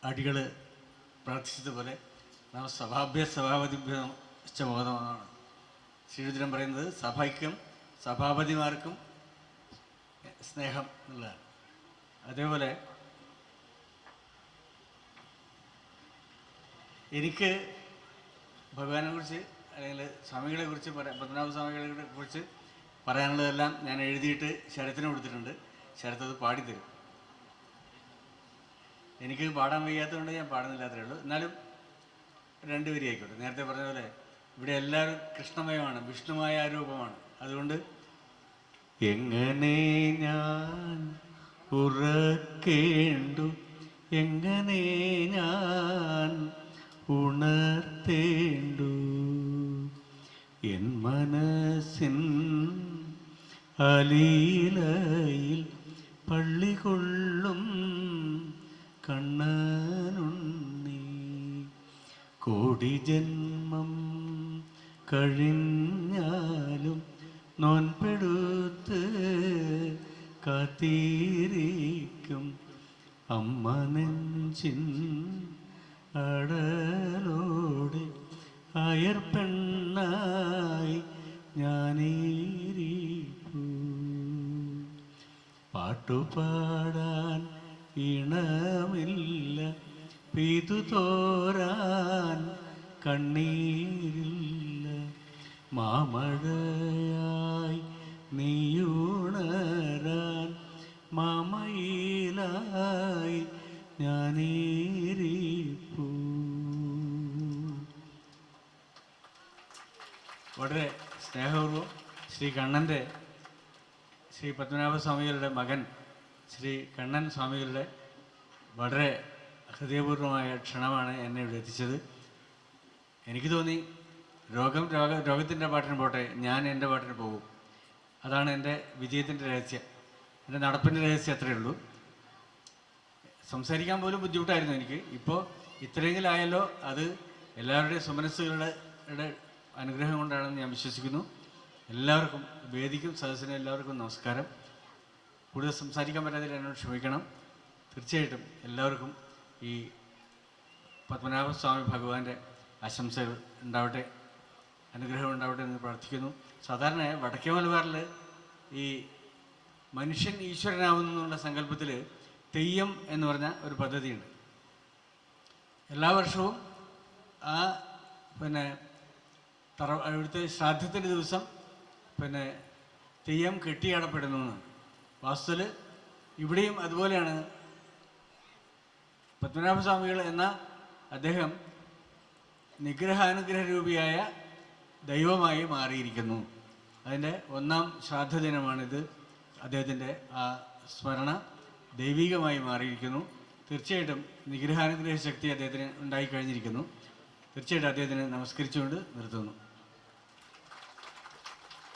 അടികൾ പ്രാർത്ഥിച്ചതുപോലെ നാം സഭാഭ്യ സഭാപതിഭ്യം ബോധമാണ് ശ്രീരുദ്രൻ പറയുന്നത്. സഭയ്ക്കും സഭാപതിമാർക്കും സ്നേഹം എന്നുള്ളതാണ്. അതേപോലെ എനിക്ക് ഭഗവാനെ കുറിച്ച് അല്ലെങ്കിൽ സ്വാമികളെ കുറിച്ച് പത്മനാഭ സ്വാമികളെ കുറിച്ച് പറയാനുള്ളതെല്ലാം ഞാൻ എഴുതിയിട്ട് ശരത്തിന് കൊടുത്തിട്ടുണ്ട്. ശരത്ത് അത് പാടിത്തരും. എനിക്ക് പാടാൻ വയ്യാത്തതുകൊണ്ട് ഞാൻ പാടുന്നില്ലാത്തേ ഉള്ളൂ. എന്നാലും രണ്ടുപേരും ആയിക്കോട്ടെ. നേരത്തെ പറഞ്ഞ പോലെ ഇവിടെ എല്ലാവരും കൃഷ്ണമയമാണ്, വിഷ്ണുമായ രൂപമാണ്. അതുകൊണ്ട് എങ്ങനെ ഞാൻ ഉറക്കേണ്ടു, എങ്ങനെ ഞാൻ ഉണർത്തേണ്ടു, എൻ മനസ്സിൻ അലീലയിൽ പള്ളി കൊള്ളും കണ്ണനുണ്ണി. കോടി ജന്മം കഴിഞ്ഞാലും നോൻപെടുത്ത് കാത്തിരിക്കും അമ്മ നെഞ്ചിൻ അടലോടെ അയർ പെണ്ണായി ഞാനീരിപ്പൂ. പാട്ടുപാടാൻ ഇണമില്ല, പെയ്തു തോരാൻ കണ്ണീരില്ല, മാമഴയായി നീയുണരാൻ മാമയിലായി ഞാനീരിപ്പൂ. വളരെ സ്നേഹപൂർവ്വം ശ്രീ കണ്ണൻ്റെ, ശ്രീ പത്മനാഭ സ്വാമികളുടെ മകൻ ശ്രീ കണ്ണൻ സ്വാമികളുടെ വളരെ ഹൃദയപൂർവ്വമായ ക്ഷണമാണ് എന്നെ ഇവിടെ എത്തിച്ചത്. എനിക്ക് തോന്നി രോഗത്തിൻ്റെ പാട്ടിന് പോട്ടെ, ഞാൻ എൻ്റെ പാട്ടിന് പോകും. അതാണ് എൻ്റെ വിജയത്തിൻ്റെ രഹസ്യം, എൻ്റെ നടപ്പിൻ്റെ രഹസ്യം. അത്രയേ ഉള്ളൂ. സംസാരിക്കാൻ പോലും ബുദ്ധിമുട്ടായിരുന്നു എനിക്ക്. ഇപ്പോൾ ഇത്രയെങ്കിലും ആയല്ലോ. അത് എല്ലാവരുടെയും സുമനസ്സുകളുടെ അനുഗ്രഹം കൊണ്ടാണെന്ന് ഞാൻ വിശ്വസിക്കുന്നു. എല്ലാവർക്കും, വേദിക്കും സദസ്സിനും എല്ലാവർക്കും നമസ്കാരം. കൂടുതൽ സംസാരിക്കാൻ പറ്റാത്തതിൽ എന്നോട് ക്ഷമിക്കണം. തീർച്ചയായിട്ടും എല്ലാവർക്കും ഈ പത്മനാഭസ്വാമി ഭഗവാന്റെ ആശംസകൾ ഉണ്ടാവട്ടെ, അനുഗ്രഹം ഉണ്ടാവട്ടെ എന്ന് പ്രാർത്ഥിക്കുന്നു. സാധാരണ വടക്കേ മലബാറിൽ ഈ മനുഷ്യൻ ഈശ്വരനാവുന്നു എന്നുള്ള സങ്കല്പത്തിൽ തെയ്യം എന്ന് പറഞ്ഞ ഒരു പദ്ധതിയുണ്ട്. എല്ലാ വർഷവും ആ അവിടുത്തെ ശ്രാദ്ധത്തിൻ്റെ ദിവസം തെയ്യം കെട്ടിയാടപ്പെടുന്നു എന്നാണ്. വാസ്തുവിൽ ഇവിടെയും അതുപോലെയാണ്. പത്മനാഭസ്വാമികൾ എന്ന അദ്ദേഹം നിഗ്രഹാനുഗ്രഹ രൂപിയായ ദൈവമായി മാറിയിരിക്കുന്നു. അതിൻ്റെ 1-ാം ശ്രാദ്ധ ദിനമാണിത്. അദ്ദേഹത്തിൻ്റെ ആ സ്മരണ ദൈവികമായി മാറിയിരിക്കുന്നു. തീർച്ചയായിട്ടും നിഗ്രഹാനുഗ്രഹ ശക്തി അദ്ദേഹത്തിന് ഉണ്ടായിക്കഴിഞ്ഞിരിക്കുന്നു. തീർച്ചയായിട്ടും അദ്ദേഹത്തിന് നമസ്കരിച്ചുകൊണ്ട് നിർത്തുന്നു.